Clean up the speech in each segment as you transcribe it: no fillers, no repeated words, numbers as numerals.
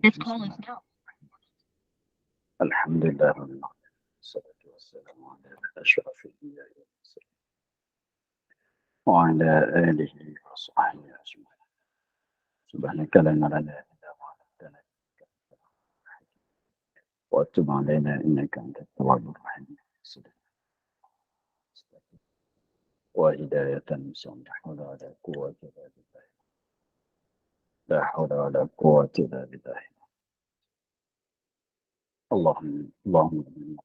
This call is now. Alhamdulillah wassalatu wassalamu ala asyrafil anbiya'i wal mursalin wa ala alihi wa sahbihi ajma'in. Subhanaka la ilma lana illa ma 'allamtana wa tub 'alaina innaka antat tawwabur rahim. Wa hidayatan samdah wa la quwwata illa billah. La hawla wa la quwwata illa billah. Allahumma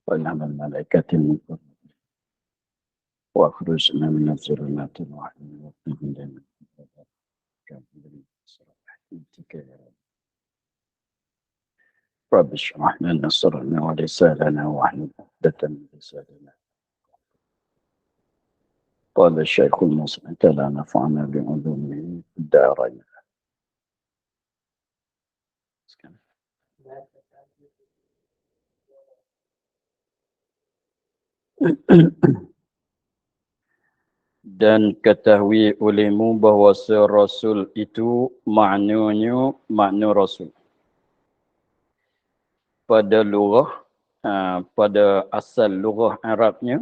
وإنما الملائكة المقربين وأخرجنا من الظلمات الوحيد وأخرجنا من الكافرين برحمتك يا رب. رب اشرح لنا صدرنا ولساننا واحلل عقدة من لساننا. قال الشيخ المصلح لا نفعنا بعلومه في الدارين. Dan ketahui olehmu bahawa Rasul itu maknanya makna Rasul. Pada lugah, pada asal lugah Arabnya,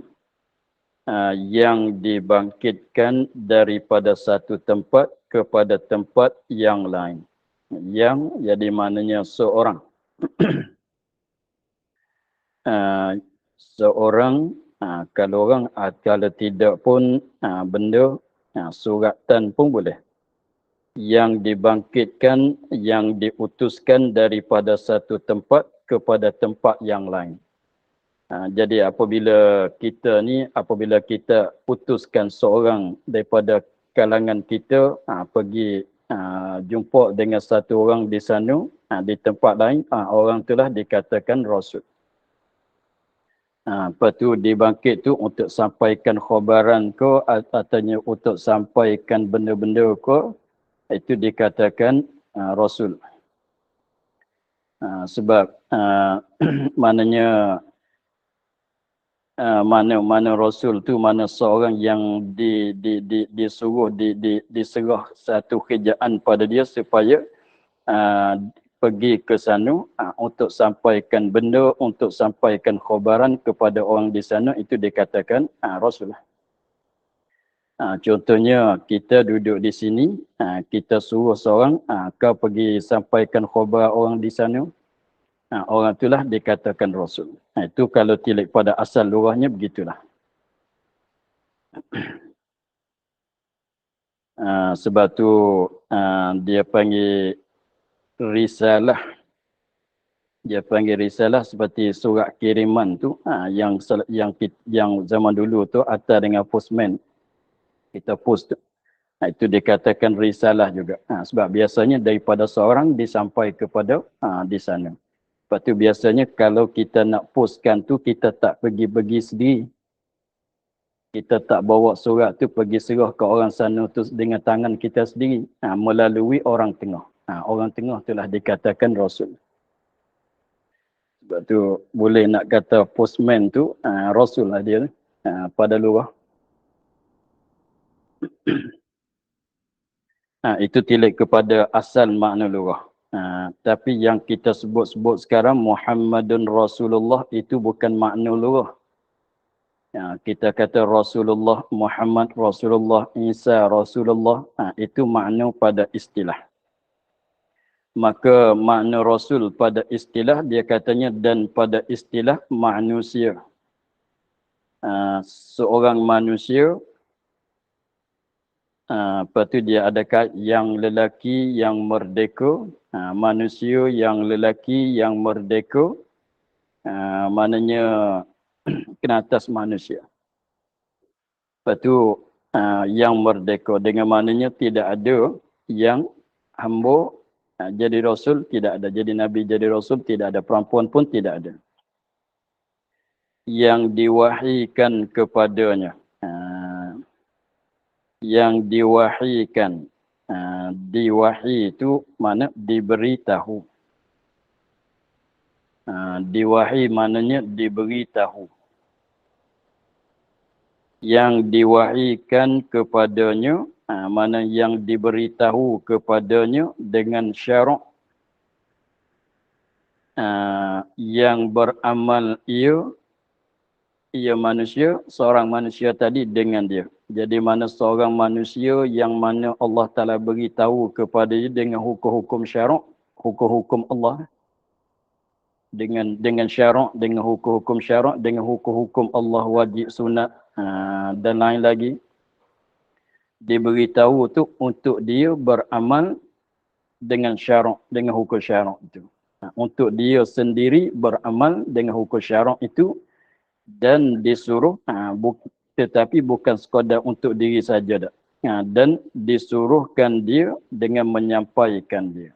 yang dibangkitkan daripada satu tempat kepada tempat yang lain. Yang jadi maknanya seorang. Seorang, kalau orang, kalau tidak pun benda, suratan pun boleh. Yang dibangkitkan, yang diutuskan daripada satu tempat kepada tempat yang lain. Jadi apabila kita utuskan seorang daripada kalangan kita pergi jumpa dengan satu orang di sana, di tempat lain, orang itulah dikatakan Rasul. Lepas tu dibangkit tu untuk sampaikan khabaran ke, atau untuk sampaikan benda-benda ke, itu dikatakan Rasul. Sebab maknanya mana Rasul tu mana seorang yang disuruh diserah satu kerjaan pada dia supaya pergi ke sana untuk sampaikan benda, untuk sampaikan khabaran kepada orang di sana, itu dikatakan Rasul. Contohnya kita duduk di sini, kita suruh seorang, kau pergi sampaikan khabar orang di sana, orang itulah dikatakan Rasul. Itu kalau tilik pada asal lughahnya begitulah. Sebab tu dia panggil risalah. Dia panggil risalah seperti surat kiriman tu, yang zaman dulu tu atas dengan postman. Kita post tu. Itu dikatakan risalah juga. Sebab biasanya daripada seorang disampai kepada di sana. Lepas tu biasanya kalau kita nak postkan tu, kita tak pergi sendiri. Kita tak bawa surat tu pergi serah ke orang sana tu dengan tangan kita sendiri. Melalui orang tengah. Orang tengah itulah dikatakan Rasul. Sebab tu boleh nak kata postman tu Rasul lah dia pada luar. Itu tilik kepada asal makna lughah. Tapi yang kita sebut sekarang Muhammadun Rasulullah itu bukan makna lughah. Kita kata Rasulullah Muhammad, Rasulullah Isa, Rasulullah, itu makna pada istilah. Maka makna Rasul pada istilah dia katanya, dan pada istilah manusia. Seorang manusia, lepas tu dia ada yang lelaki yang merdeka, manusia yang lelaki yang merdeka, maknanya kena atas manusia. Lepas tu yang merdeka dengan maknanya tidak ada yang hamba jadi Rasul, tidak ada. Jadi Nabi jadi Rasul, tidak ada. Perempuan pun tidak ada. Yang diwahykan kepadanya. Yang diwahykan. Diwahy itu mana? Diberitahu. Diwahy maknanya diberitahu. Yang diwahykan kepadanya mana yang diberitahu kepadanya dengan syarak yang beramal ia manusia, seorang manusia tadi dengan dia. Jadi mana seorang manusia yang mana Allah Ta'ala beritahu kepada dia dengan hukum-hukum syarak, hukum-hukum Allah, dengan syarak, dengan hukum-hukum syarak, dengan hukum-hukum Allah wajib sunat dan lain lagi. Diberitahu tu untuk dia beramal dengan syarak, dengan hukum syarak itu. Untuk dia sendiri beramal dengan hukum syarak itu dan disuruh, tetapi bukan sekadar untuk diri saja dah. Dan disuruhkan dia dengan menyampaikan dia.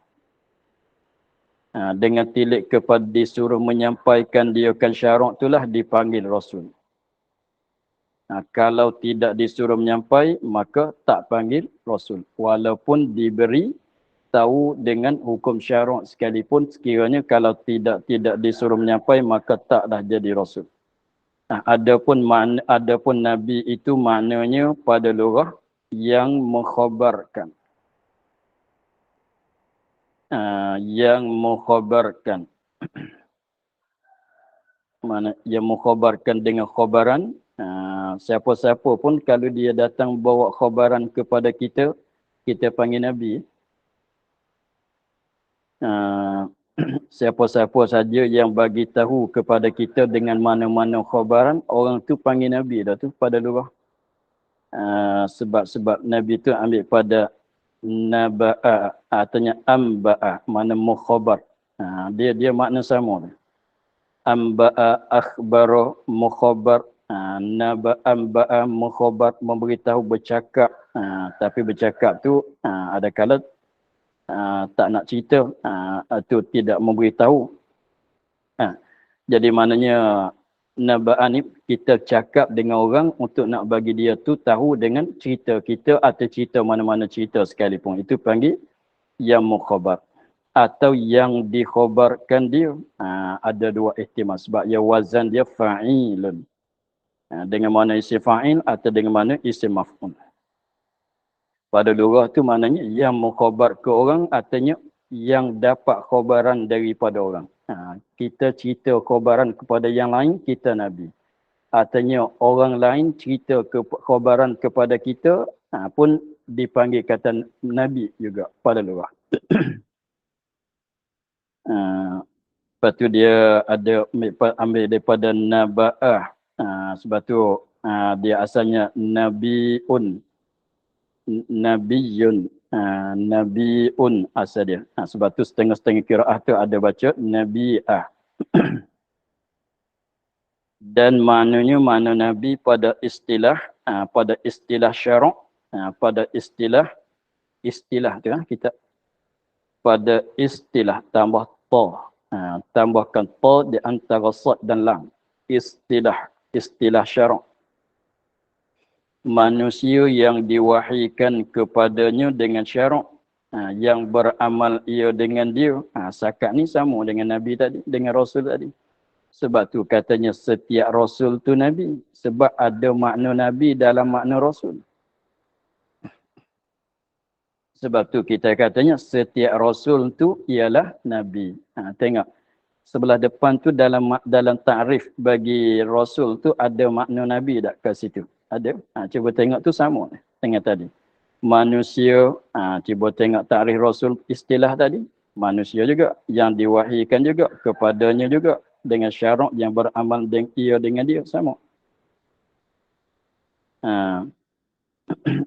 Dengan tilik kepada disuruh menyampaikan dia kan syarak itulah dipanggil Rasul. Kalau tidak disuruh menyampai, maka tak panggil Rasul. Walaupun diberi tahu dengan hukum syarak sekalipun, sekiranya kalau tidak disuruh menyampai, maka taklah jadi Rasul. Adapun Nabi itu maknanya pada lugah yang mengkhabarkan. Yang mengkhabarkan. Mana yang mengkhabarkan dengan khabaran. Siapa-siapa pun kalau dia datang bawa khabaran kepada kita, kita panggil Nabi. Siapa-siapa saja yang bagi tahu kepada kita dengan mana-mana khabaran, orang tu panggil Nabi dah tu pada lugah. Sebab Nabi tu ambil pada naba'a, artinya amba'a, mana mukhabar. Dia makna sama. Amba'a, akhbara, mukhabar, amba'a, mukhabar, memberitahu, bercakap. Tapi bercakap tu ada kala tak nak cerita, atau tidak memberitahu. Jadi maknanya naba'an ni kita cakap dengan orang untuk nak bagi dia tu tahu dengan cerita kita atau cerita mana-mana cerita sekalipun. Itu panggil yang mukhabar. Atau yang dikhabarkan dia. Ada dua ihtimal sebab ya wazan dia fa'ilun. Dengan mana isim fa'il atau dengan mana isim maf'ul. Pada lugah tu maknanya yang mengkhabar ke orang, artinya yang dapat khabaran daripada orang. Kita cerita khabaran kepada yang lain, kita Nabi. Artinya orang lain cerita khabaran kepada kita, pun dipanggil kata Nabi juga pada lugah. Lepas tu dia ada ambil daripada naba'ah. Sebab tu dia asalnya nabi'un. Nabiun, nabiun asal dia. Sebab tu setengah-setengah qiraah tu ada baca nabi'ah. Dan maknanya makna nabi pada istilah syarak, pada istilah tu kita pada istilah tambah ta, tambahkan ta di antara sad dan lam. Istilah syarak. Manusia yang diwahykan kepadanya dengan syarak, yang beramal ia dengan dia. Sakat ni sama dengan Nabi tadi, dengan Rasul tadi. Sebab tu katanya setiap Rasul tu Nabi. Sebab ada makna Nabi dalam makna Rasul. Sebab tu kita katanya setiap Rasul tu ialah Nabi. Tengok. Sebelah depan tu dalam ta'rif bagi Rasul tu ada makna Nabi tak kat situ? Ada. Cuba tengok tu sama dengan tadi. Manusia, cuba tengok ta'rif Rasul istilah tadi. Manusia juga. Yang diwahykan juga. Kepadanya juga. Dengan syarak yang beramal dengan dia. Sama.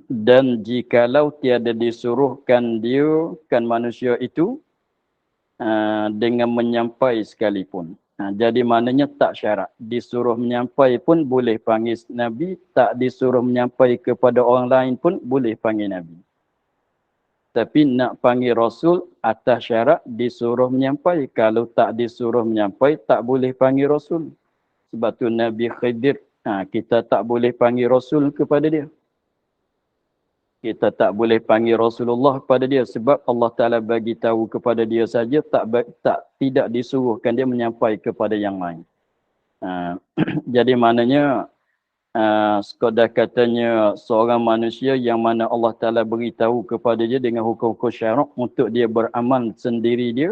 Dan jikalau tiada disuruhkan dia, kan manusia itu, dengan menyampai sekalipun. Jadi maknanya tak syarat. Disuruh menyampai pun boleh panggil Nabi. Tak disuruh menyampai kepada orang lain pun boleh panggil Nabi. Tapi nak panggil Rasul atas syarat disuruh menyampai. Kalau tak disuruh menyampai tak boleh panggil Rasul. Sebab tu Nabi Khidir, kita tak boleh panggil Rasul kepada dia. Kita tak boleh panggil Rasulullah kepada dia sebab Allah Ta'ala bagi tahu kepada dia saja, tidak disuruhkan dia menyampai kepada yang lain. Jadi maknanya sekadar katanya seorang manusia yang mana Allah Ta'ala beritahu kepada dia dengan hukum-hukum syarak untuk dia beramal sendiri dia,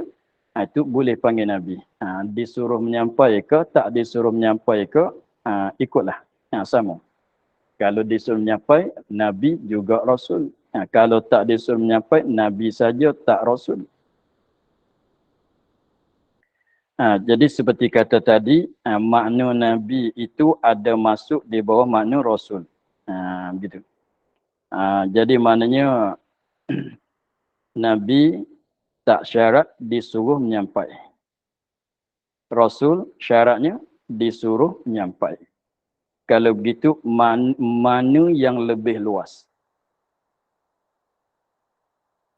itu boleh panggil Nabi. Disuruh menyampai ke, tak disuruh menyampai ke, ikutlah. Sama. Kalau disuruh menyampai, Nabi juga Rasul. Kalau tak disuruh menyampai, Nabi saja tak Rasul. Jadi seperti kata tadi, makna Nabi itu ada masuk di bawah makna Rasul. Begitu. Jadi maknanya Nabi tak syarat disuruh menyampai. Rasul syaratnya disuruh menyampai. Kalau begitu, mana yang lebih luas?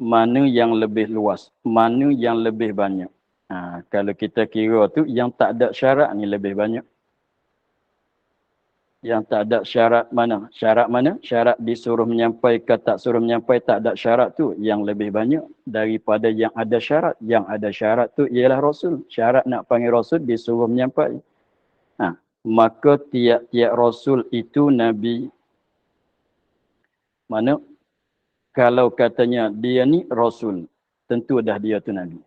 Mana yang lebih luas? Mana yang lebih banyak? Kalau kita kira tu yang tak ada syarat ni lebih banyak. Yang tak ada syarat mana? Syarat mana? Syarat disuruh menyampai ke tak suruh menyampai, tak ada syarat tu yang lebih banyak daripada yang ada syarat. Yang ada syarat tu ialah Rasul. Syarat nak panggil Rasul disuruh menyampai. Maka tiap-tiap Rasul itu Nabi. Mana? Kalau katanya dia ni Rasul, tentu dah dia tu Nabi.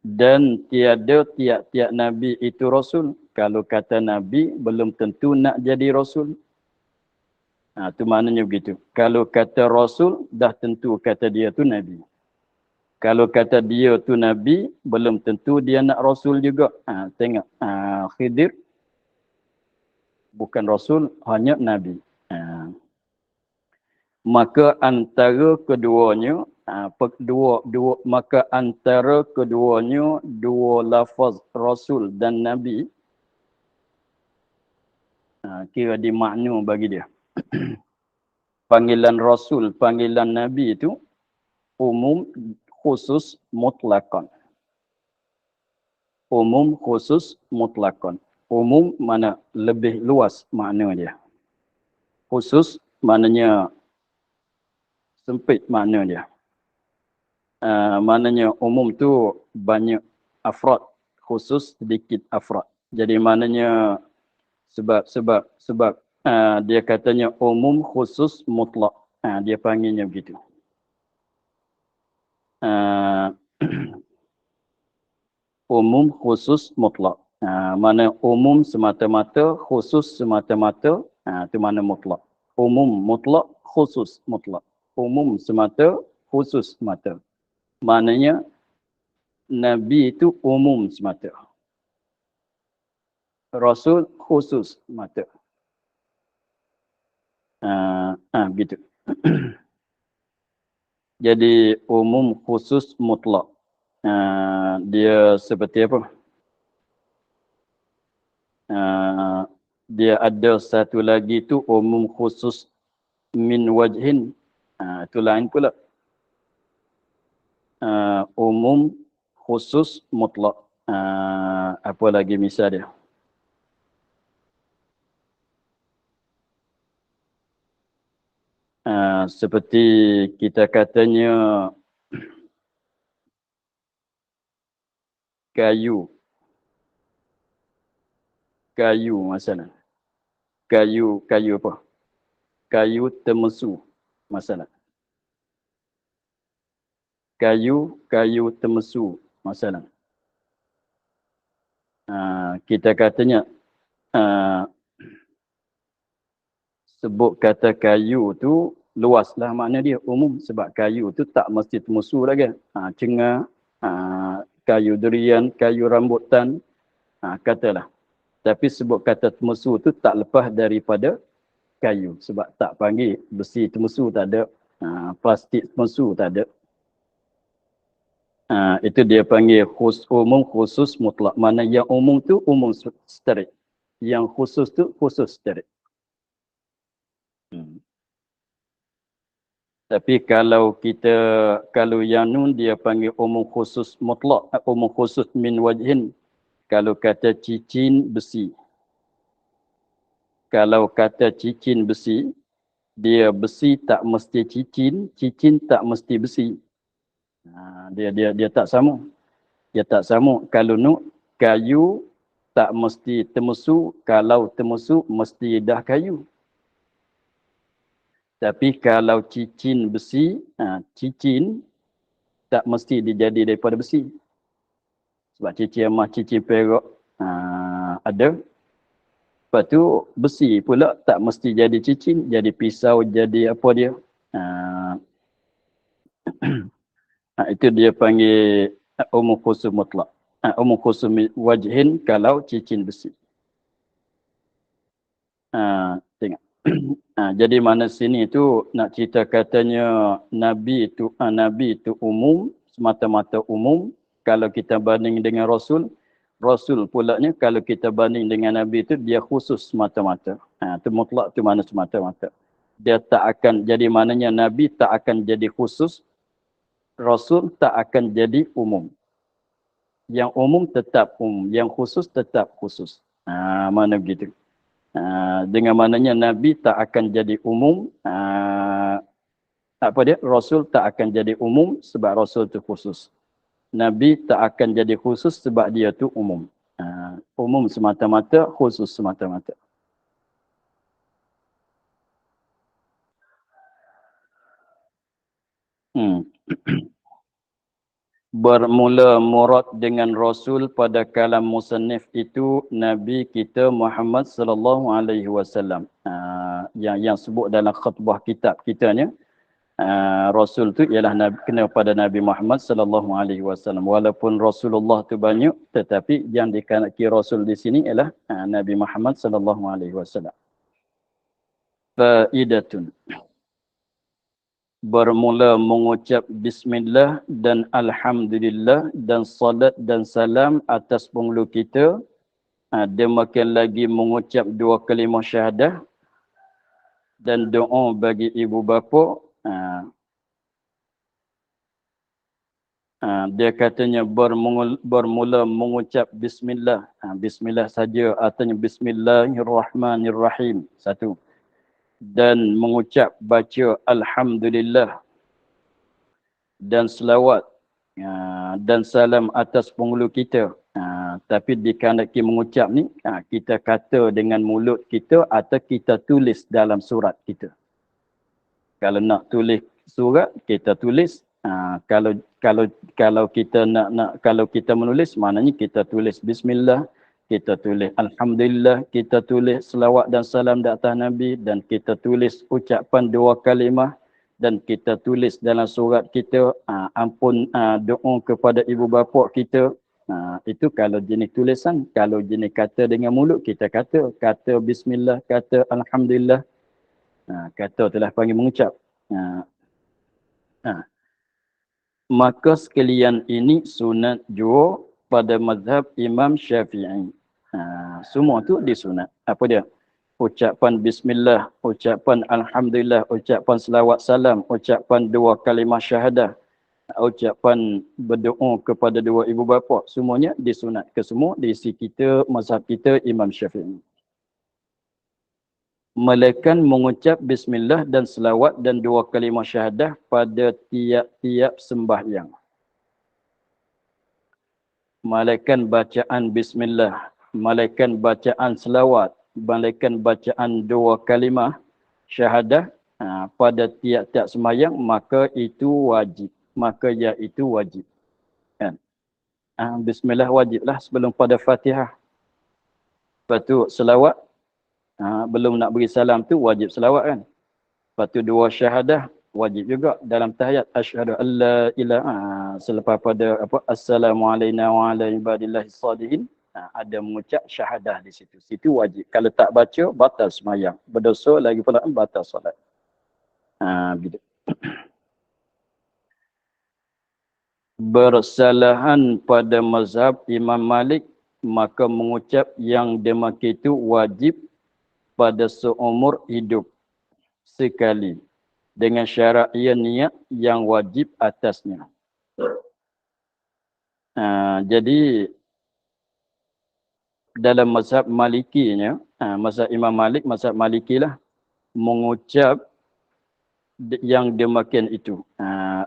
Dan tiada tiap-tiap Nabi itu Rasul. Kalau kata Nabi, belum tentu nak jadi Rasul. Itu maknanya begitu. Kalau kata Rasul, dah tentu kata dia tu Nabi. Kalau kata dia tu Nabi, belum tentu dia nak Rasul juga. Tengok, Khidir bukan Rasul, hanya Nabi. Maka antara keduanya, maka antara keduanya dua lafaz Rasul dan Nabi kira dimakna bagi dia. Panggilan Rasul, panggilan Nabi itu umum, khusus, mutlakon. Umum, khusus, mutlakon. Umum mana lebih luas makna dia. Khusus maknanya sempit makna dia. Maknanya umum tu banyak afrad, khusus sedikit afrad. Jadi maknanya sebab dia katanya umum khusus mutlak. Dia panggilnya begitu. Umum khusus mutlak. Mana umum semata-mata, khusus semata-mata, itu mana mutlak. Umum mutlak, khusus mutlak. Umum semata, khusus semata. Maknanya Nabi itu umum semata. Rasul khusus semata. Begitu. Jadi umum khusus mutlak. Dia seperti apa? Dia ada satu lagi tu umum khusus min wajhin. Itu lain pula. Umum khusus mutlak. Apa lagi misal dia? Seperti kita katanya kayu. Kayu masalah. Kayu apa? Kayu temesu masalah. Kayu temesu masalah. Kita katanya sebut kata kayu tu luaslah makna dia umum sebab kayu tu tak mesti temesu lagi. Cengar, kayu durian, kayu rambutan, katalah. Tapi sebut kata temesu tu tak lepas daripada kayu sebab tak panggil besi temesu tak ada, plastik temesu tak ada. Itu dia panggil umum khusus mutlak. Mana yang umum tu umum straight. Yang khusus tu khusus straight. Tapi kalau yang nun dia panggil umum khusus mutlak, umum khusus min wajhin. Kalau kata cicin besi. Kalau kata cicin besi, dia besi tak mesti cicin, cicin tak mesti besi. Dia tak sama. Dia tak sama. Kalau nu kayu tak mesti temusu. Kalau temusu mesti dah kayu. Tapi kalau cincin besi, cincin tak mesti dijadi daripada besi. Sebab cincin emas, cincin perak ada. Lepas tu besi pula tak mesti jadi cincin, jadi pisau, jadi apa dia. Itu dia panggil umum khusus mutlak. Umum khusus wajhin kalau cincin besi. Tengok. Jadi mana sini tu nak cerita katanya Nabi itu umum, semata-mata umum. Kalau kita banding dengan Rasul, Rasul pulaknya kalau kita banding dengan Nabi itu dia khusus semata-mata. Itu mutlak tu mana semata-mata. Dia tak akan jadi maknanya Nabi tak akan jadi khusus, Rasul tak akan jadi umum. Yang umum tetap umum, yang khusus tetap khusus. Mana begitu. Dengan maknanya Nabi tak akan jadi umum, Rasul tak akan jadi umum sebab Rasul itu khusus. Nabi tak akan jadi khusus sebab dia tu umum. Umum semata-mata, khusus semata-mata. Bermula murad dengan Rasul pada kalam musannif itu Nabi kita Muhammad sallallahu alaihi wasallam. Yang sebut dalam khutbah kitab kita ni, Rasul tu ialah Nabi, kena pada Nabi Muhammad sallallahu alaihi wasallam. Walaupun Rasulullah tu banyak, tetapi yang dikenaki Rasul di sini ialah Nabi Muhammad sallallahu alaihi wasallam. Faidatun. Bermula mengucap bismillah dan alhamdulillah dan salat dan salam atas penghulu kita. Demikian lagi mengucap dua kalimah syahadah dan doa bagi ibu bapa. Dia katanya bermula mengucap bismillah. Bismillah saja, artinya bismillahirrahmanirrahim. Satu. Dan mengucap baca alhamdulillah dan selawat dan salam atas penghulu kita. Tapi dikehendaki mengucap ni, kita kata dengan mulut kita atau kita tulis dalam surat kita. Kalau nak tulis surat, kita tulis. Kalau kita kalau kita menulis, maknanya kita tulis bismillah, kita tulis alhamdulillah, kita tulis selawat dan salam di atas Nabi, dan kita tulis ucapan dua kalimah, dan kita tulis dalam surat kita ampun doa kepada ibu bapa kita. Itu kalau jenis tulisan. Kalau jenis kata dengan mulut, kita kata bismillah, kata alhamdulillah, kata telah panggil mengucap. Maka sekalian ini sunat jua pada mazhab Imam Syafi'i. Semua tu disunat. Apa dia? Ucapan bismillah, ucapan alhamdulillah, ucapan selawat salam, ucapan dua kalimah syahadah, ucapan berdoa kepada dua ibu bapa, semuanya disunat. Kesemua diisi kita, mazhab kita Imam Syafi'i. Melainkan mengucap bismillah dan selawat dan dua kalimah syahadah pada tiap-tiap sembahyang. Melainkan bacaan bismillah, melainkan bacaan selawat, melainkan bacaan dua kalimah syahadah pada tiap-tiap sembahyang, maka itu wajib. Maka iaitu wajib. Kan? Bismillah wajiblah sebelum pada Fatihah. Lepas tu selawat, belum nak beri salam tu wajib selawat kan. Lepas tu dua syahadah wajib juga dalam tahiyat asyhadu alla ilaha, selepas pada assalamualaikum wa ala ibadillahis salihin, ada mengucap syahadah di situ. Situ wajib. Kalau tak baca batal sembahyang, berdosa lagi pula batal solat. Gitu. Bersalahan pada mazhab Imam Malik, maka mengucap yang demikian itu wajib pada seumur hidup sekali, dengan syarat ia niat yang wajib atasnya. Jadi dalam mazhab Malikinya, mazhab Imam Malik, mazhab Maliki lah, mengucap yang demikian itu.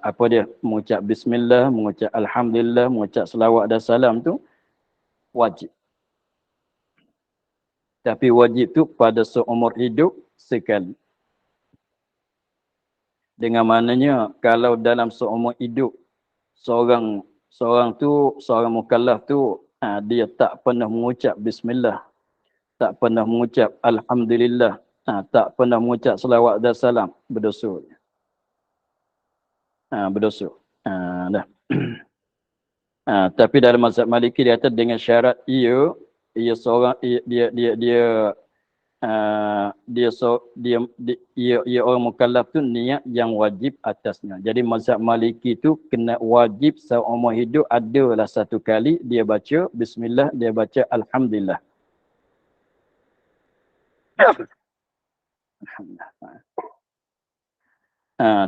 Apa dia? Mengucap bismillah, mengucap alhamdulillah, mengucap selawat dan salam tu wajib. Tapi wajib tu pada seumur hidup sekali. Dengan maknanya kalau dalam seumur hidup seorang mukallaf tu dia tak pernah mengucap bismillah, tak pernah mengucap alhamdulillah, tak pernah mengucap selawat dan salam, berdosa. Berdosa. Dah. Tapi dalam mazhab Maliki dia kata dengan syarat ia seorang ia orang mukallaf tu niat yang wajib atasnya. Jadi mazhab Maliki tu kena wajib seumur hidup adalah satu kali dia baca bismillah, dia baca alhamdulillah.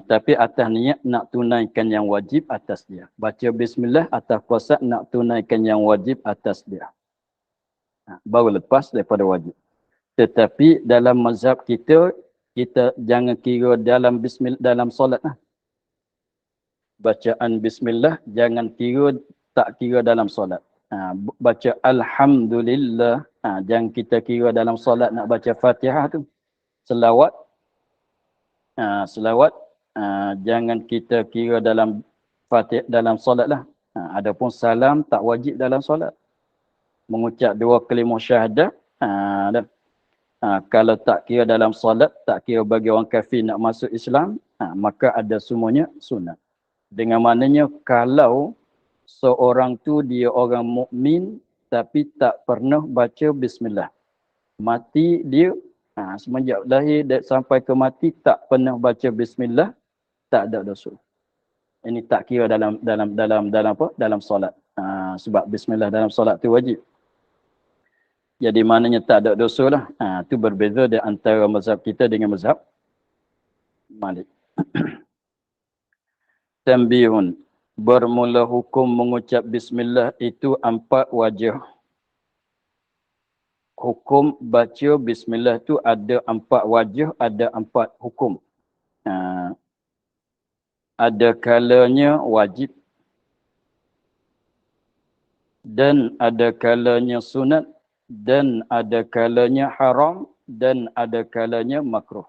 Tapi atas niat nak tunaikan yang wajib atas dia. Baca bismillah atas kuasa nak tunaikan yang wajib atas dia. Baru lepas daripada wajib. Tetapi dalam mazhab kita jangan kira dalam bismillah dalam solat lah. Bacaan bismillah jangan tak kira dalam solat. Baca alhamdulillah jangan kita kira dalam solat nak baca Fatihah tu. Selawat jangan kita kira dalam Fatihah dalam solat lah. Adapun salam tak wajib dalam solat. Mengucap 2 kalimah syahadah kalau tak kira dalam solat, tak kira bagi orang kafir nak masuk Islam, maka ada semuanya sunat. Dengan maknanya kalau seorang tu dia orang mukmin tapi tak pernah baca bismillah. Mati dia semenjak lahir sampai ke mati tak pernah baca bismillah, tak ada dosa. Ini tak kira dalam solat. Sebab bismillah dalam solat tu wajib. Jadi maknanya tak ada dosa lah. Itu berbeza di antara mazhab kita dengan mazhab Malik. Tanbihun. Bermula hukum mengucap bismillah itu 4 wajah. Hukum baca bismillah itu ada 4 wajah, ada 4 hukum. Ada kalanya wajib. Dan ada kalanya sunat. Dan ada kalanya haram dan ada kalanya makruh.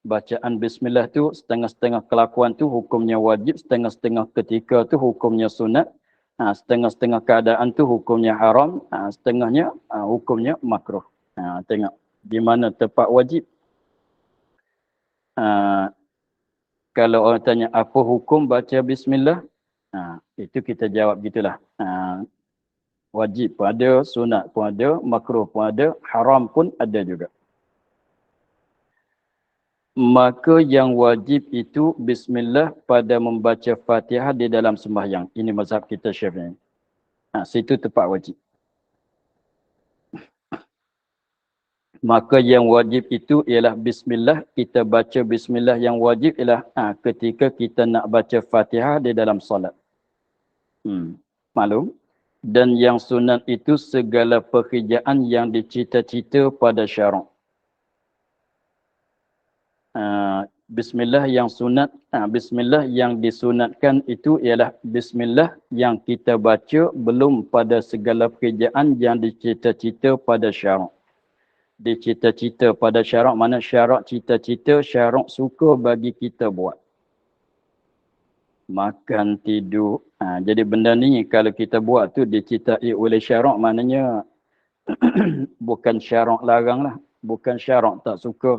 Bacaan bismillah tu setengah-setengah kelakuan tu hukumnya wajib, setengah-setengah ketika tu hukumnya sunat, setengah-setengah keadaan tu hukumnya haram, setengahnya hukumnya makruh. Tengok di mana tempat wajib. Kalau orang tanya apa hukum baca bismillah, itu kita jawab gitulah. Wajib pun ada, sunat pun ada, makruh pun ada, haram pun ada juga. Maka yang wajib itu bismillah pada membaca Fatihah di dalam sembahyang. Ini mazhab kita Syafi'i. Situ tempat wajib. Maka yang wajib itu ialah bismillah. Kita baca bismillah yang wajib ialah ketika kita nak baca Fatihah di dalam solat. Maklum? Dan yang sunat itu segala pekerjaan yang dicita-cita pada syarak. Bismillah yang sunat, bismillah yang disunatkan itu ialah bismillah yang kita baca belum pada segala pekerjaan yang dicita-cita pada syarak. Dicita-cita pada syarak, mana syarak cita-cita, syarak suka bagi kita buat. Makan, tidur. Jadi benda ni kalau kita buat tu dicitai oleh syarak, maknanya bukan syarak larang lah. Bukan syarak tak suka.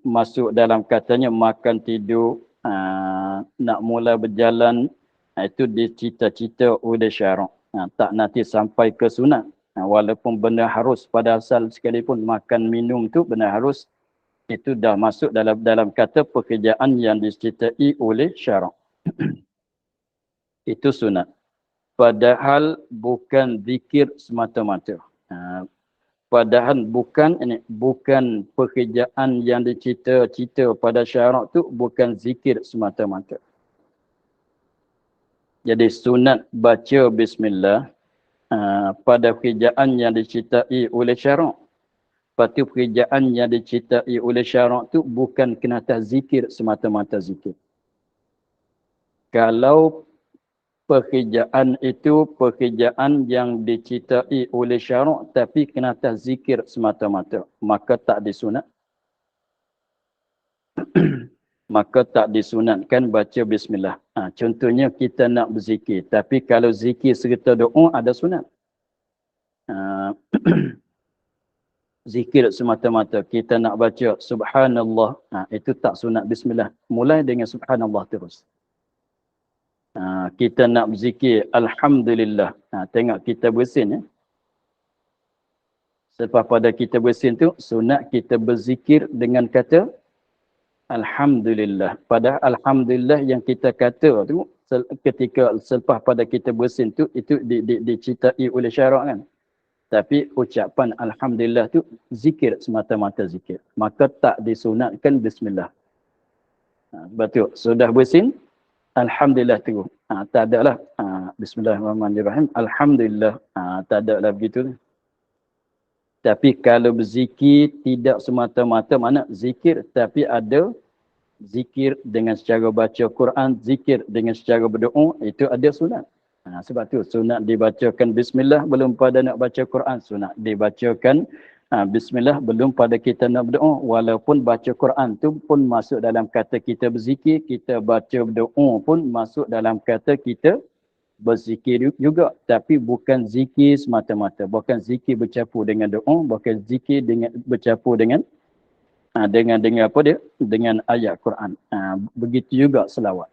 Masuk dalam katanya makan, tidur, nak mula berjalan, itu dicita-cita oleh syarak. Tak nanti sampai ke sunat. Walaupun benda harus pada asal sekalipun makan, minum tu benda harus. Itu dah masuk dalam kata pekerjaan yang diceritai oleh syarak. Itu sunat. Padahal bukan zikir semata-mata. Padahal bukan pekerjaan yang dicita-cita pada syarak tu bukan zikir semata-mata. Jadi sunat baca bismillah pada pekerjaan yang diceritai oleh syarak. Patu pekerjaan yang diceritai oleh syarak tu bukan kena atas zikir semata-mata zikir. Kalau pekerjaan itu pekerjaan yang dicintai oleh syarak tapi kena atas zikir semata-mata, maka tak disunat. Maka tak disunatkan baca bismillah. Contohnya kita nak berzikir, tapi kalau zikir serta doa ada sunat. Zikir semata-mata, kita nak baca subhanallah, itu tak sunat bismillah. Mulai dengan subhanallah terus. Kita nak berzikir alhamdulillah. Tengok kita bersin ya. Selepas pada kita bersin tu, sunat kita berzikir dengan kata alhamdulillah. Padahal alhamdulillah yang kita kata tu ketika selepas pada kita bersin tu, itu dicintai oleh syarak kan. Tapi ucapan alhamdulillah tu zikir semata-mata zikir. Maka tak disunatkan bismillah. Betul. Sudah bersin, alhamdulillah terus. Tak ada lah. Bismillahirrahmanirrahim. Alhamdulillah. Tak ada lah begitu. Tapi kalau berzikir tidak semata-mata mana zikir, tapi ada zikir dengan secara baca Quran, zikir dengan secara berdoa, itu ada sunat. Sebab tu sunat dibacakan bismillah belum pada nak baca Quran, sunat dibacakan bismillah belum pada kita nak berdoa. Walaupun baca Quran tu pun masuk dalam kata kita berzikir, kita baca berdoa pun masuk dalam kata kita berzikir juga, tapi bukan zikir semata-mata, bukan zikir bercampur dengan doa, bukan zikir dengan bercampur dengan dengan apa dia, dengan ayat Quran. Begitu juga selawat.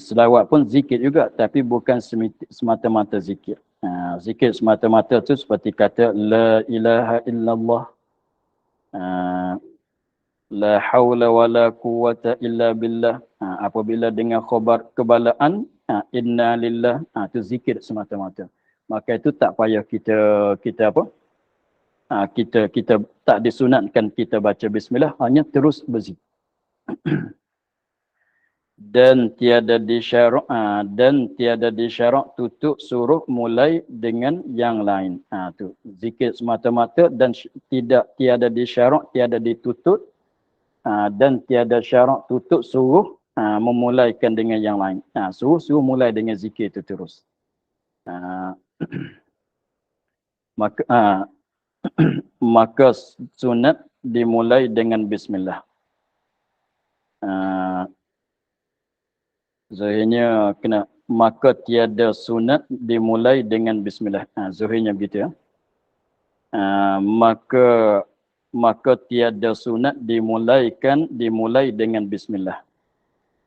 Selawat pun zikir juga, tapi bukan semata-mata zikir. Zikir semata-mata tu seperti kata la ilaha illallah, la haula wala quwata illa billah. Apabila dengar khabar kebalaan, inna lillah, tu zikir semata-mata. Maka itu tak payah kita apa? Kita tak disunatkan kita baca bismillah, hanya terus berzikir. Dan tiada disyarak tutup suruh mulai dengan yang lain. Tu zikir semata-mata dan tiada disyarak, tiada ditutup, dan tiada syarak tutup suruh memulaikan dengan yang lain. Suruh mulai dengan zikir itu terus. Maka sunat dimulai dengan bismillah. Zahirnya kena, maka tiada sunat dimulai dengan bismillah. Zahirnya begitu ya. Maka tiada sunat dimulai dengan bismillah.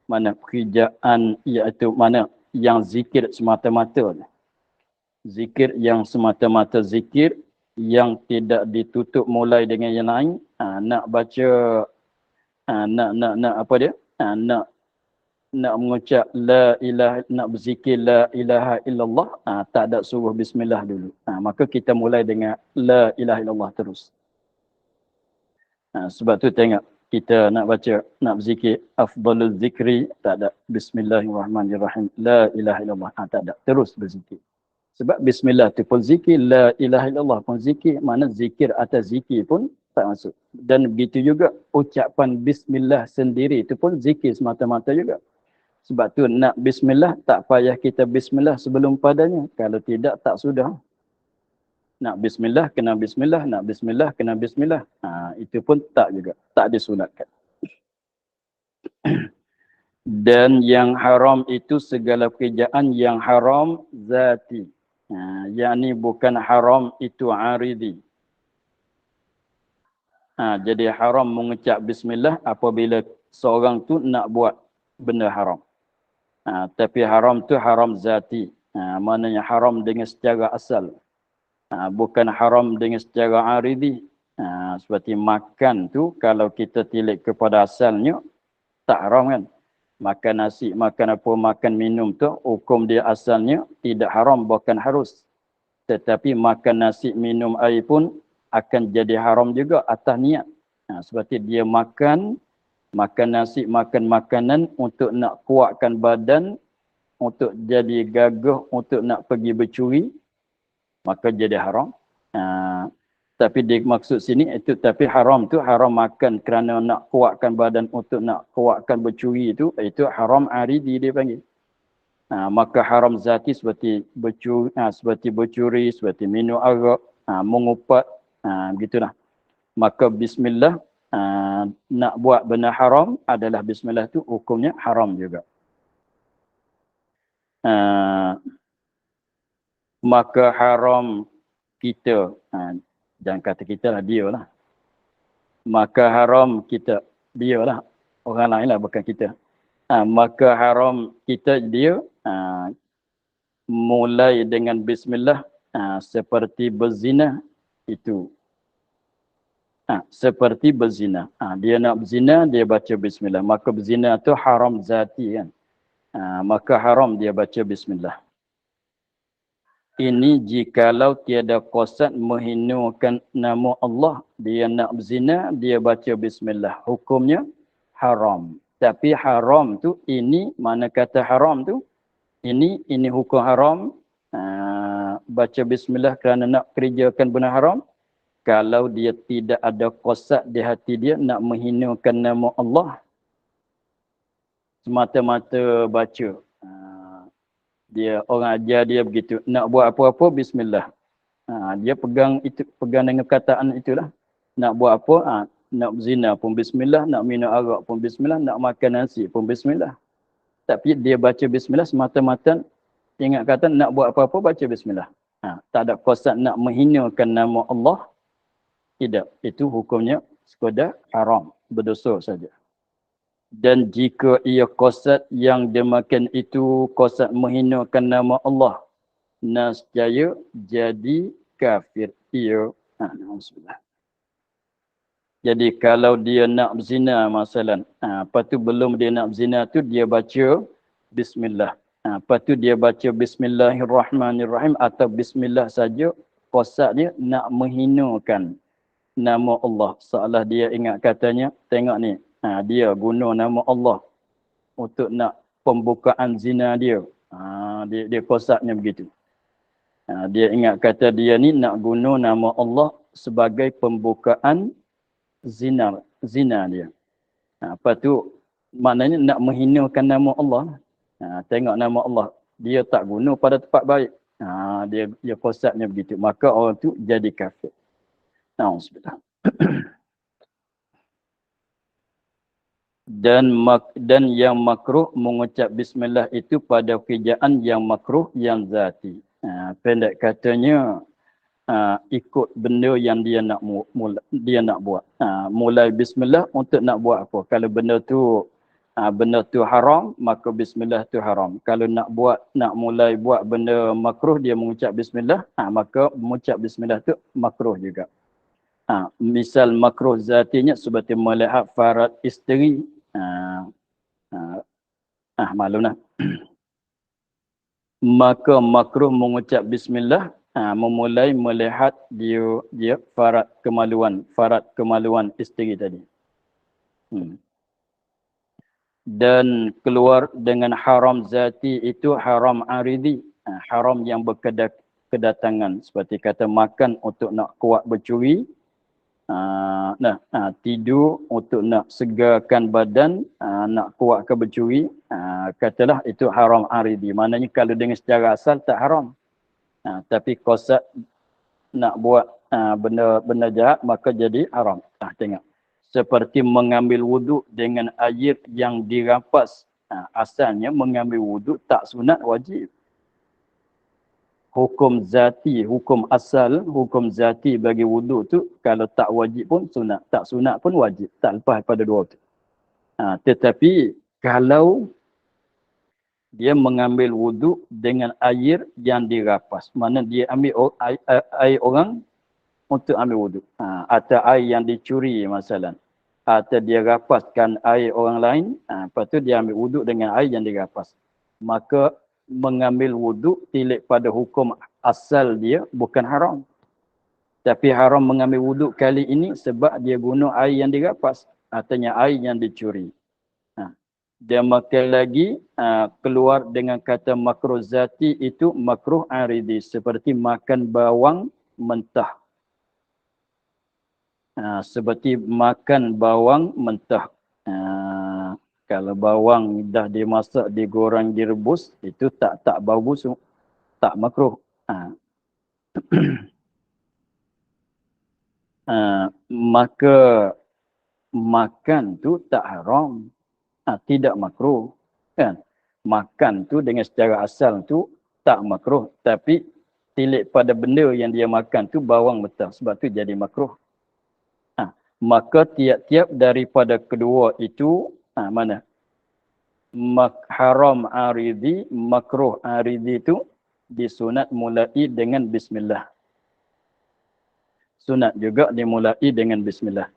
Mana pekerjaan iaitu mana yang zikir semata-mata. Zikir yang semata-mata zikir yang tidak ditutup mulai dengan yang lain. Nak baca nak apa dia? Nak mengucap la ilaha, nak berzikir la ilaha illallah, tak ada suruh bismillah dulu. Maka kita mulai dengan la ilaha illallah terus. Sebab tu tengok kita nak baca, nak berzikir afdalul zikri, tak ada bismillahirrahmanirrahim la ilaha illallah, tak ada, terus berzikir. Sebab bismillah tu pun zikir, la ilaha illallah pun zikir, mana zikir atas zikir pun tak masuk. Dan begitu juga ucapan bismillah sendiri itu pun zikir semata-mata juga. Sebab tu nak bismillah tak payah kita bismillah sebelum padanya. Kalau tidak tak sudah. Nak bismillah kena bismillah, nak bismillah kena bismillah. Itu pun tak juga, tak disunatkan. Dan yang haram itu segala pekerjaan yang haram zati. Yang ni bukan haram itu aridi. Jadi haram mengucap bismillah apabila seorang tu nak buat benda haram. Tapi haram tu haram zati. Maknanya haram dengan secara asal. Bukan haram dengan secara aridi. Seperti makan tu, kalau kita tilik kepada asalnya, tak haram kan. Makan nasi, makan apa, makan minum tu, hukum dia asalnya tidak haram, bukan harus. Tetapi makan nasi, minum air pun akan jadi haram juga atas niat. Seperti dia makan nasi, makan makanan untuk nak kuatkan badan, untuk jadi gagah, untuk nak pergi bercuri, maka jadi haram. Tapi dimaksud sini itu, tapi haram tu haram makan kerana nak kuatkan badan untuk nak kuatkan bercuri itu haram aridi dia panggil. Maka haram zati seperti bercuri, seperti minum arak, mengupat, begitulah. Maka bismillah, nak buat benda haram adalah bismillah tu hukumnya haram juga. Maka haram kita, jangan kata kita lah, dia lah. Maka haram kita, dia lah. Orang lain lah, bukan kita. Maka haram kita, dia, mulai dengan bismillah, seperti berzina itu. Seperti berzina. Dia nak berzina, dia baca bismillah. Maka berzina tu haram zati kan. Maka haram dia baca bismillah. Ini jikalau tiada qasad menghinakan nama Allah, dia nak berzina, dia baca bismillah. Hukumnya haram. Tapi haram tu, ini mana kata haram tu? Ini hukum haram. Baca bismillah kerana nak kerjakan benda haram. Kalau dia tidak ada qasad di hati dia nak menghinakan nama Allah, semata-mata baca. Dia orang ajar dia begitu, nak buat apa-apa bismillah. Dia pegang dengan kataan itulah. Nak buat apa, nak berzina pun bismillah, nak minum arak pun bismillah, nak makan nasi pun bismillah. Tapi dia baca bismillah semata-mata ingat kata nak buat apa-apa baca bismillah. Tak ada qasad nak menghinakan nama Allah. Tidak, itu hukumnya sekadar haram, berdosa saja. Dan jika ia qasad yang demikian itu qasad menghinakan nama Allah, nescaya jadi kafir. Ia, alhamdulillah. Jadi kalau dia nak berzina masalan, lepas tu belum dia nak berzina tu dia baca bismillah. Lepas tu dia baca bismillahirrahmanirrahim atau bismillah saja, qasad dia nak menghinakan nama Allah. Seolah dia ingat katanya, tengok ni, dia guna nama Allah untuk nak pembukaan zina dia. Dia qasadnya begitu. Dia ingat kata dia ni nak guna nama Allah sebagai pembukaan zina dia. Lepas tu maknanya nak menghinakan nama Allah. Tengok nama Allah, dia tak guna pada tempat baik. Dia qasadnya begitu. Maka orang tu jadi kafir. Alhamdulillah. Dan yang makruh mengucap bismillah itu pada kerjaan yang makruh yang zati. Pendek katanya, ikut benda yang dia nak buat. Mulai bismillah untuk nak buat apa. Kalau benda tu haram, maka bismillah tu haram. Kalau nak mulai buat benda makruh, dia mengucap bismillah, maka mengucap bismillah tu makruh juga. Misal makruh zatinya seperti melihat farad isteri. Maklumlah. Maka makruh mengucap bismillah, memulai melihat dia farad kemaluan isteri tadi. Dan keluar dengan haram zati itu haram aridi, haram yang berkedatangan, seperti kata makan untuk nak kuat bercuri, tidur untuk nak segarkan badan, nak kuatkan bercuri, katalah itu haram aridi. Maknanya kalau dengan secara asal tak haram. Tapi qasad nak buat benda jahat, maka jadi haram. Tengok. Seperti mengambil wuduk dengan air yang dirampas. Asalnya mengambil wuduk tak sunat, wajib. Hukum zati, hukum asal, hukum zati bagi wuduk tu kalau tak wajib pun sunat, tak sunat pun wajib, tak lepas pada dua tu. Tetapi kalau dia mengambil wuduk dengan air yang dirapas, mana dia ambil air orang untuk ambil wuduk, atau air yang dicuri masalah, atau dia rapaskan air orang lain, lepas tu dia ambil wuduk dengan air yang dirapas, maka mengambil wuduk tilik pada hukum asal dia bukan haram. Tapi haram mengambil wuduk kali ini sebab dia guna air yang dirapas, artinya air yang dicuri. Dia makan lagi, keluar dengan kata makruh zati itu makruh aridi, seperti makan bawang mentah. Seperti makan bawang mentah. Kalau bawang dah dimasak, digoreng, direbus, itu tak bau busuk, tak makruh. Maka makan tu tak haram, tidak makruh, kan? Makan tu dengan secara asal tu tak makruh, tapi tilik pada benda yang dia makan tu bawang mentah, sebab tu jadi makruh. Maka tiap-tiap daripada kedua itu mana? Haram aridi, makruh aridi itu disunat mulai dengan bismillah. Sunat juga dimulai dengan bismillah.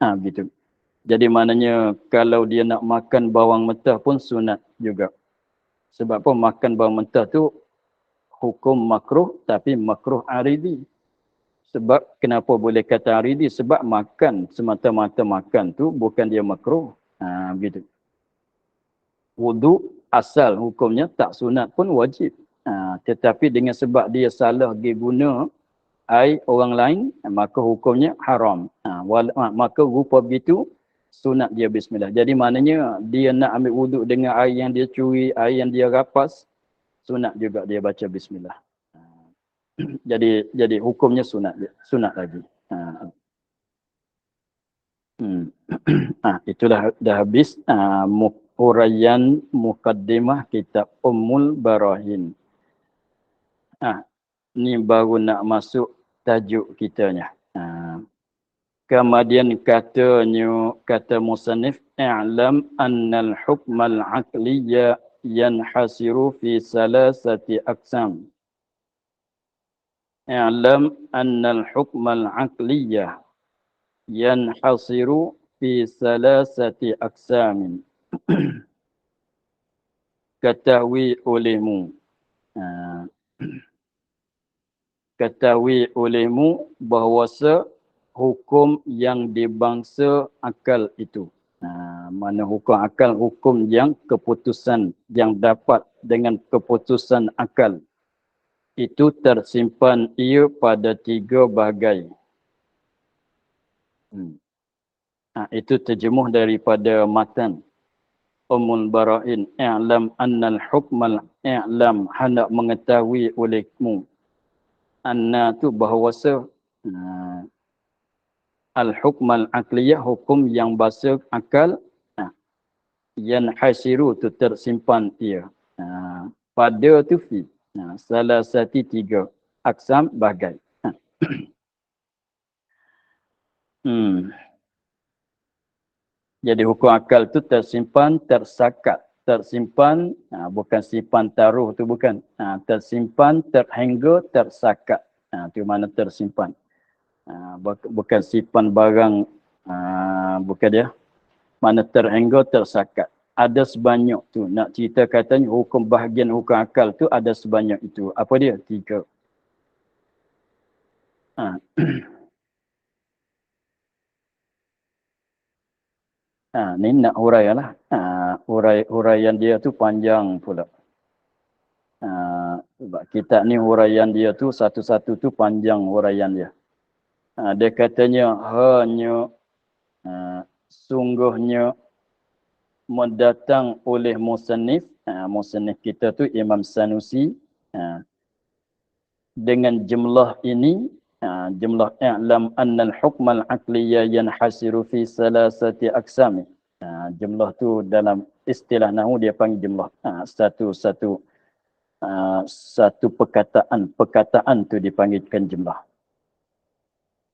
Begitu. Jadi maknanya kalau dia nak makan bawang mentah pun sunat juga. Sebab apa? Makan bawang mentah tu hukum makruh, tapi makruh aridi. Sebab kenapa boleh kata aridi? Sebab makan, semata-mata makan tu bukan dia makruh. Begitu. Wuduk asal hukumnya tak sunat pun wajib. Tetapi dengan sebab dia salah dia guna air orang lain, maka hukumnya haram. Maka rupa begitu sunat dia bismillah. Jadi maknanya dia nak ambil wuduk dengan air yang dia curi, air yang dia rapas, sunat juga dia baca bismillah. Jadi hukumnya sunat lagi. Itulah dah habis huraian mukaddimah kitab Ummul Barahin. Ni baru nak masuk tajuk kitanya. Kemudian kata musannif, i'lam annal hukmal aqliyya yanhasiru fi salasati aqsam. I'lam annal hukmal aqliyya yanhasiru fi salasati aqsamin. Ketahui olehmu bahawasa hukum yang dibangsa akal itu. Mana hukum akal? Hukum yang keputusan yang dapat dengan keputusan akal. Itu tersimpan ia pada 3 bahagai. Itu terjemuh daripada matan Ummul Barahin. I'lam annal hukmal, i'lam hendak mengetahui olehmu. Anna tu bahawasa al-hukmal aqliyah, hukum yang bahasa akal, yang hasiru tu tersimpan ia. Pada tu fi. Salah satu 3 aksam bahagai. Jadi hukum akal tu tersimpan, tersakat. Tersimpan, bukan simpan taruh tu bukan. Tersimpan, terhingga, tersakat. Itu mana tersimpan. Bukan simpan barang, bukan dia. Mana terhingga, tersakat. Ada sebanyak tu. Nak cerita katanya hukum bahagian hukum akal tu ada sebanyak itu. Apa dia? 3. Ni nak huraian lah. Huraian dia tu panjang pula. Sebab kitab ni huraian dia tu satu-satu tu panjang huraian dia. Dia katanya hanya sungguhnya mendatang oleh musannif. Musannif kita tu Imam Sanusi. Dengan jumlah ini, jumlah i'lam annal hukmal aqliyya yanhasiru fi salasati aqsam. Jumlah tu dalam istilah nahwu dia panggil jumlah. Satu perkataan tu dipanggilkan jumlah.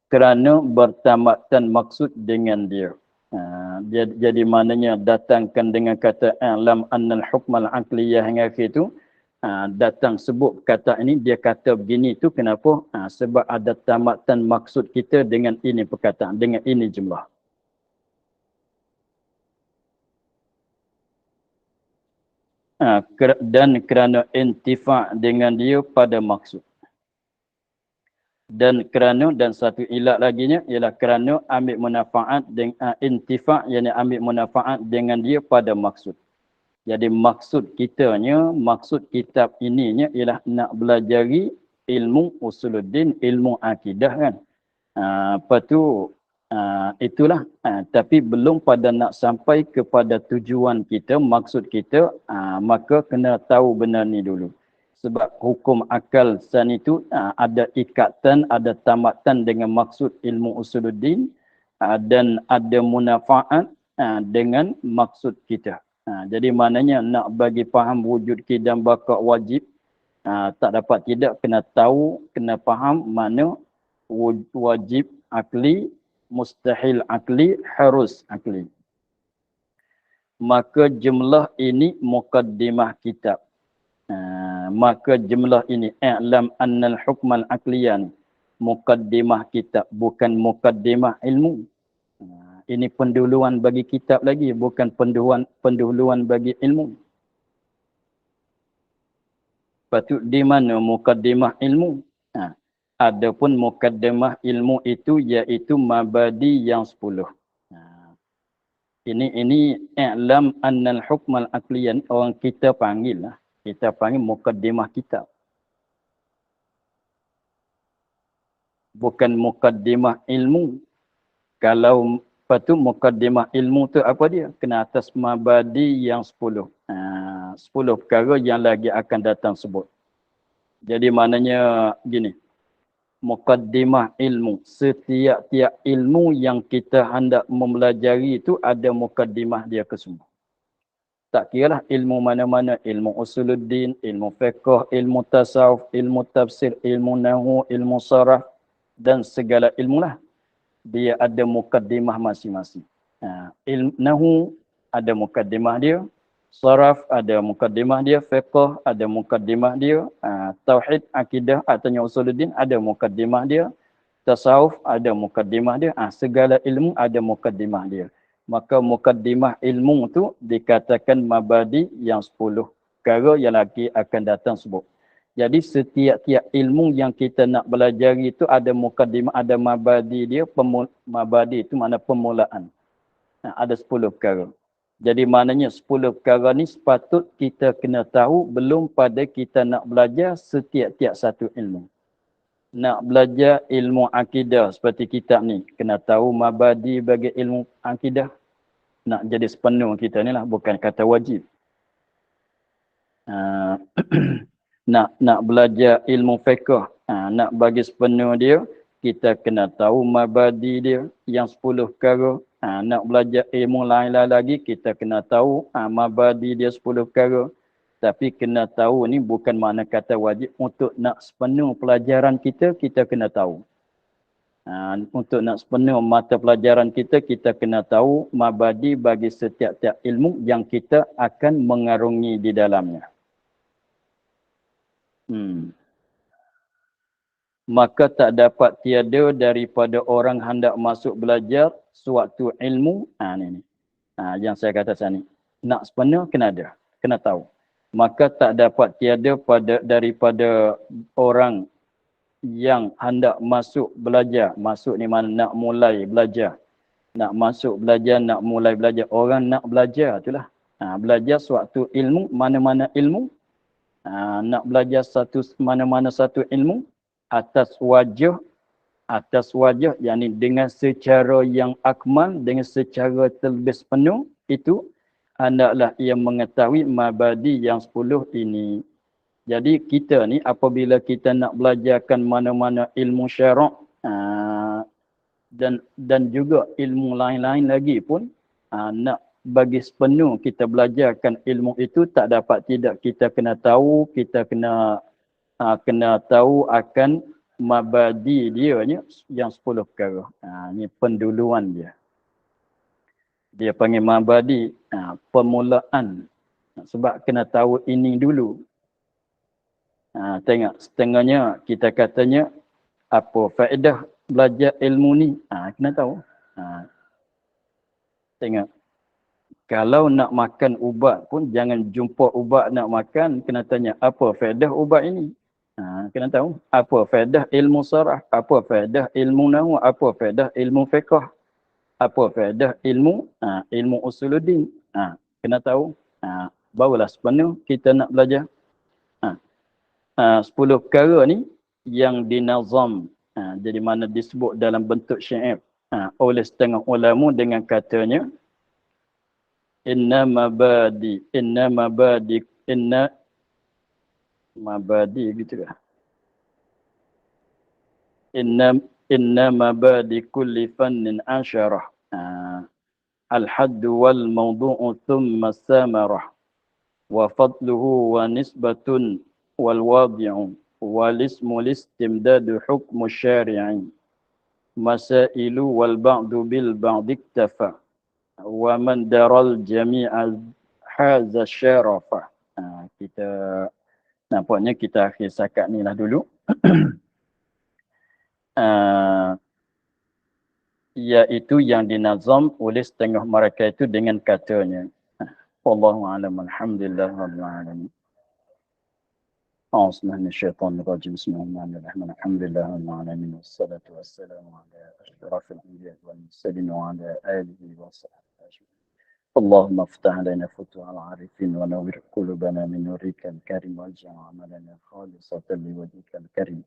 Kerana bertamatan maksud dengan dia. Jadi maknanya datangkan dengan kata i'lam annal hukmal aqliyya hingga akhir tu. Datang sebut kata ini, dia kata begini tu kenapa? Sebab ada tamatan maksud kita dengan ini perkataan, dengan ini jumlah. Dan kerana intifa' dengan dia pada maksud. Dan satu ilat laginya ialah kerana ambil manfaat dengan intifa', yang ambil manfaat dengan dia pada maksud. Jadi maksud kitanya, maksud kitab ininya ialah nak belajari ilmu usuluddin, ilmu akidah kan. Apa tu, itulah. Tapi belum pada nak sampai kepada tujuan kita, maksud kita, maka kena tahu benar ni dulu. Sebab hukum akal san itu ada ikatan, ada tamatan dengan maksud ilmu usuluddin, dan ada munafaat dengan maksud kita. Jadi maknanya nak bagi faham wujud kidam baka wajib, tak dapat tidak, kena tahu, kena faham mana wajib akli, mustahil akli, harus akli. Maka jumlah ini muqaddimah kitab. Maka jumlah ini i'lam annal hukmal akliyan muqaddimah kitab, bukan muqaddimah ilmu. Ini pendahuluan bagi kitab lagi, bukan pendahuluan bagi ilmu. Patut di mana muqaddimah ilmu? Adapun muqaddimah ilmu itu iaitu mabadi yang 10. Ini i'lam annal hukmal akliyan, orang kita panggil lah. Kita panggil muqaddimah kitab. Bukan muqaddimah ilmu. Kalau patu muqaddimah ilmu tu apa dia? Kena atas mabadi yang 10. 10 perkara yang lagi akan datang sebut. Jadi maknanya gini. Muqaddimah ilmu. Setiap-tiap ilmu yang kita hendak mempelajari itu ada muqaddimah dia ke semua. Tak kiralah ilmu mana-mana, ilmu usuluddin, ilmu fiqh, ilmu tasawuf, ilmu tafsir, ilmu nahwu, ilmu saraf dan segala ilmu lah. Dia ada muqaddimah masing-masing. Ilmu nahwu ada muqaddimah dia, saraf ada muqaddimah dia, fiqh ada muqaddimah dia, tauhid, akidah atau usuluddin ada muqaddimah dia, tasawuf ada muqaddimah dia, segala ilmu ada muqaddimah dia. Maka muqaddimah ilmu tu dikatakan mabadi yang 10 perkara yang lagi akan datang sebut. Jadi setiap-tiap ilmu yang kita nak belajar itu ada muqaddimah, ada mabadi dia. Mabadi itu makna permulaan. Ada 10 perkara. Jadi maknanya 10 perkara ni sepatut kita kena tahu belum pada kita nak belajar setiap-tiap satu ilmu. Nak belajar ilmu akidah seperti kitab ni, kena tahu mabadi bagi ilmu akidah. Nak jadi sepenuh kita ni lah, bukan kata wajib. Nak belajar ilmu fiqh, nak bagi sepenuh dia, kita kena tahu mabadi dia yang 10 perkara. Nak belajar ilmu lain-lain lagi, kita kena tahu mabadi dia 10 perkara. Tapi kena tahu ni bukan makna kata wajib. Untuk nak sepenuh pelajaran kita, kita kena tahu. Untuk nak sepenuh mata pelajaran kita, kita kena tahu mabadi bagi setiap-tiap ilmu yang kita akan mengarungi di dalamnya. Maka tak dapat tiada daripada orang hendak masuk belajar suatu ilmu. Yang saya kata tadi. Nak sepenuh kena ada, kena tahu. Maka tak dapat tiada daripada orang yang hendak masuk belajar. Masuk ni mana nak mulai belajar. Nak masuk belajar, nak mulai belajar. Orang nak belajar itulah. Belajar suatu ilmu, mana-mana ilmu. Nak belajar mana-mana satu ilmu atas wajah, yakni dengan secara yang akmal, dengan secara terlebih penuh, itu hendaklah ia mengetahui mabadi yang 10 ini. Jadi kita ni apabila kita nak belajarkan mana-mana ilmu syarak dan juga ilmu lain-lain lagi pun, nak bagi sepenuh kita belajarkan ilmu itu, tak dapat tidak kita kena tahu, kita kena tahu akan mabadi dia ni yang 10 perkara. Ni penduluan dia. Dia panggil mabadi, permulaan. Sebab kena tahu ini dulu. Tengok, setengahnya kita katanya, apa faedah belajar ilmu ni? Kena tahu. Tengok, kalau nak makan ubat pun, jangan jumpa ubat nak makan, kena tanya, apa faedah ubat ini? Kena tahu. Apa faedah ilmu saraf? Apa faedah ilmu nahwu? Apa faedah ilmu fiqh? Apa faedah ilmu usuluddin? Kena tahu. Barulah sepenuh kita nak belajar. 10 perkara ni yang dinazam, Jadi mana disebut dalam bentuk syair oleh setengah ulama dengan katanya inna mabadi gitu lah. Inna mabadi kulli fannin asyarah. Al-hadd wal mawdu'u thumma samarah. Wa fadluhu wa nisbatun wal wadi'u. Wal ismu listimdadu hukmu syari'i. Masailu wal ba'du bil ba'di iktafa. Wa man daral jami'a haza syarafa. Kita nampaknya kita akhir sakat ni lah dulu. Iaitu yang dinazam oleh setengah mereka itu dengan katanya. Wallahu a'lam. Alhamdulillah rabbil alamin. أعوذ بالله من الشيطان الرجيم بسم الله الرحمن الرحيم الحمد لله رب العالمين والصلاة والسلام على أشرف الأنبياء والمرسلين وعلى آله وصحبه أجمعين اللهم افتح علينا فتوح العارفين ونور قلوبنا من نورك الكريم واجعل عملنا خالصة لوجهك الكريم